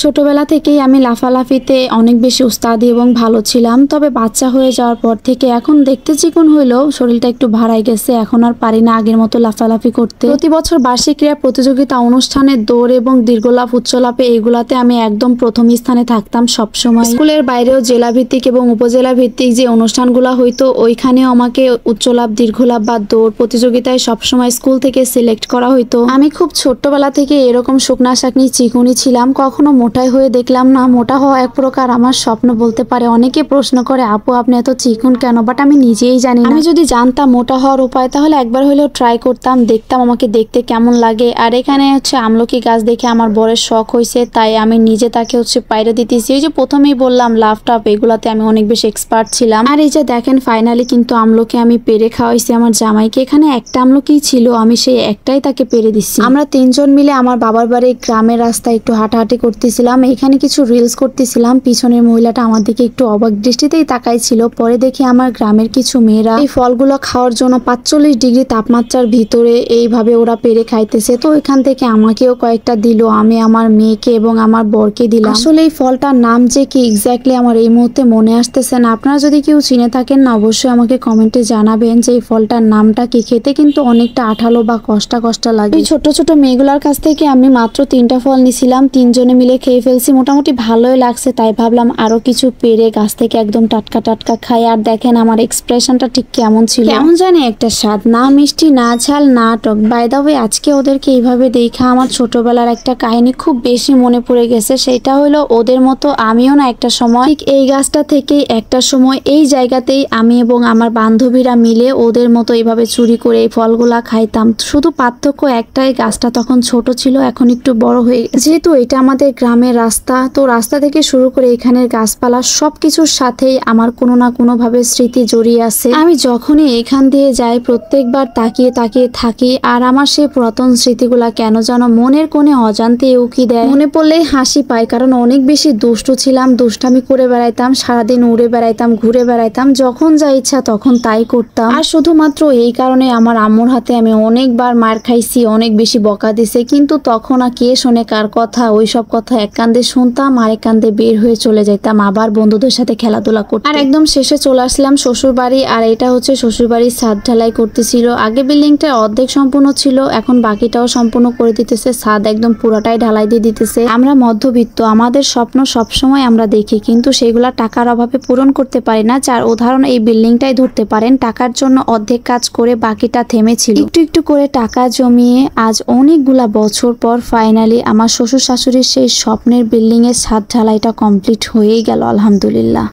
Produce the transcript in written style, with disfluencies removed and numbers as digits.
ছোটবেলা থেকেই আমি লাফালাফিতে অনেক বেশি উস্তাদি এবং ভালো ছিলাম। তবে বাচ্চা হয়ে যাওয়ার পর থেকে এখন দেখতে চিকন হইলেও শরীরটা একটু ভারাই গেছে। এখন আর পারি না আগের মতো লাফালাফি করতে। প্রতি বছর বার্ষিক ক্রীড়া প্রতিযোগিতা অনুষ্ঠানে দৌড় এবং দীর্ঘলাফ উচ্চলাফে এইগুলাতে আমি একদম প্রথম স্থানে থাকতাম সবসময়। স্কুলের বাইরেও জেলা ভিত্তিক এবং উপজেলা ভিত্তিক যে অনুষ্ঠানগুলো হইতো ওইখানেও আমাকে উচ্চলাফ দীর্ঘলাফ বা দৌড় প্রতিযোগিতায় সবসময় স্কুল থেকে সিলেক্ট করা হইতো। আমি খুব ছোট্টবেলা থেকে এরকম শুকনা শাকনি চিকুনি ছিলাম, কখনো মোটাই হয়ে দেখলাম না। মোটা হওয়া এক প্রকার আমার স্বপ্ন বলতে পারে। অনেকে প্রশ্ন করে আপু আপনি এত চিকুন কেন, বাট আমি নিজেই জানি না। আমি যদি জানতাম মোটা হওয়ার উপায় তাহলে একবার হলেও ট্রাই করতাম, দেখতাম আমাকে দেখতে কেমন লাগে। আর এখানে আমলকি গাছ দেখে আমার বরের শখ হয়েছে, তাই আমি নিজে তাকে পাইরে দিতেছি। ওই যে প্রথমেই বললাম লাভ টাপ এগুলাতে আমি অনেক বেশি এক্সপার্ট ছিলাম। আর এই যে দেখেন ফাইনালি কিন্তু আমলকি আমি পেরে খাওয়াইছি আমার জামাইকে। এখানে একটা আমলকি ছিল, আমি সেই একটাই তাকে পেরে দিচ্ছি। আমরা তিনজন মিলে আমার বাবার বাড়ি গ্রামের রাস্তায় একটু হাঁটাহাঁটি করতেছিলাম। এখানে কিছু রিলস করতেছিলাম। পিছনের মহিলাটা আমার দিকে একটু অবাক দৃষ্টিতেই তাকাইছিল। পরে দেখি আমার গ্রামের কিছু মেয়েরা এই ফলগুলো খাওয়ার জন্য 45 ডিগ্রি তাপমাত্রার ভিতরে এইভাবে ওরা পেরে খাইতেছে। তো এখান থেকে আমাকেও কয়েকটা দিল, আমি আমার মেয়েকে এবং আমার বরকে দিলাম। আসলে এই ফলটার নাম যে কি এক্স্যাক্টলি আমার এই মুহূর্তে মনে আসতেছে না। আপনারা যদি কেউ চিনে থাকেন না অবশ্যই আমাকে কমেন্টে জানাবেন যে এই ফলটার নামটা কি। খেতে কিন্তু অনেকটা আঠালো বা কষ্টা কষ্টা লাগে। এই ছোট ছোট মেয়েগুলার কাছ থেকে আমি মাত্র 3টা ফল নিছিলাম, 3জনে মিলে খেয়ে ফেলছি। মোটামুটি ভালোই লাগছে, তাই ভাবলাম আরো কিছু পেরে গাছ থেকে একদম টাটকা টাটকা খাই। আর দেখেন আমার এক্সপ্রেশনটা ঠিক কেমন ছিল, কেমন জানি একটা স্বাদ, না মিষ্টি না ঝাল না টক। বাই দা ওয়ে আজকে ওদেরকে এইভাবে দেখা আমার ছোটবেলার একটা কাহিনী খুব বেশি মনে পড়ে গেছে। সেটা হলো ওদের মতো আমিও না একটা সময় ঠিক এই গাছটা থেকেই একটা সময় এই জায়গাতেই আমি এবং আমার বান্ধবীরা মিলে ওদের মতো এইভাবে চুরি করে এই ফলগুলা খাইতাম। শুধু পার্থক্য একটাই, গাছটা তখন ছোট ছিল, এখন একটু বড় হয়ে গেছে। যেহেতু এটা আমাদের গ্রামের রাস্তা, তো রাস্তা থেকে শুরু করে এখানের গাছপালা সবকিছুর সাথেই আমার কোনো না কোনো ভাবে স্মৃতি জড়িয়ে আছে। আমি যখনই এখান দিয়ে যাই প্রত্যেকবার তাকিয়ে তাকিয়ে থাকি, আর আমার সেই পুরাতন স্মৃতিগুলা কেন যেন মনের কোণে অজান্তে উকি দেয়। মনে পড়লেই হাসি পায়, কারণ অনেক বেশি দুষ্টু ছিলাম, দুষ্টামি করে বেড়াইতাম, সারাদিন উড়ে বেড়াইতাম, ঘুরে বেড়াইতাম, যখন যা ইচ্ছা তখন তাই করতাম। আর শুধুমাত্র এই কারণে আমার আম্মুর হাতে আমি অনেকবার মার খাইছি, অনেক বেশি বকা দিছে। কিন্তু তখন আর কে শোনে কার কথা, ওইসব কথা এক কান্দে শুনতাম আর এক কান্দে বের হয়ে চলে যাইতাম আবার বন্ধুদের সাথে খেলাধুলা করতে। আর একদম শেষে চলে আসলাম শ্বশুর বাড়ি। আর এটা শ্বশুর বাড়ির ছাদ ঢালাই করতেছিল। আগে বিল্ডিংটা অর্ধেক সম্পূর্ণ ছিল, এখন বাকিটাও সম্পূর্ণ করে দিতেছে। ছাদ একদম পুরাটাই ঢালাই দিয়ে দিতেছে। আমরা মধ্যবিত্ত, আমাদের স্বপ্ন সবসময় আমরা দেখি, কিন্তু সেগুলা টাকার অভাবে পূরণ করতে পারি না। যার উদাহরণ এই বিল্ডিংটাই ধরতে পারেন। টাকার জন্য অর্ধেক কাজ করে বাকিটা থেমেছিল। একটু একটু করে টাকা জমিয়ে আজ অনেকগুলা বছর পর ফাইনালি আমার শ্বশুর শাশুড়ির সেই স্বপ্নের বিল্ডিং এর ছাদ ঢালাইটা কমপ্লিট হয়েই গেল আলহামদুলিল্লাহ।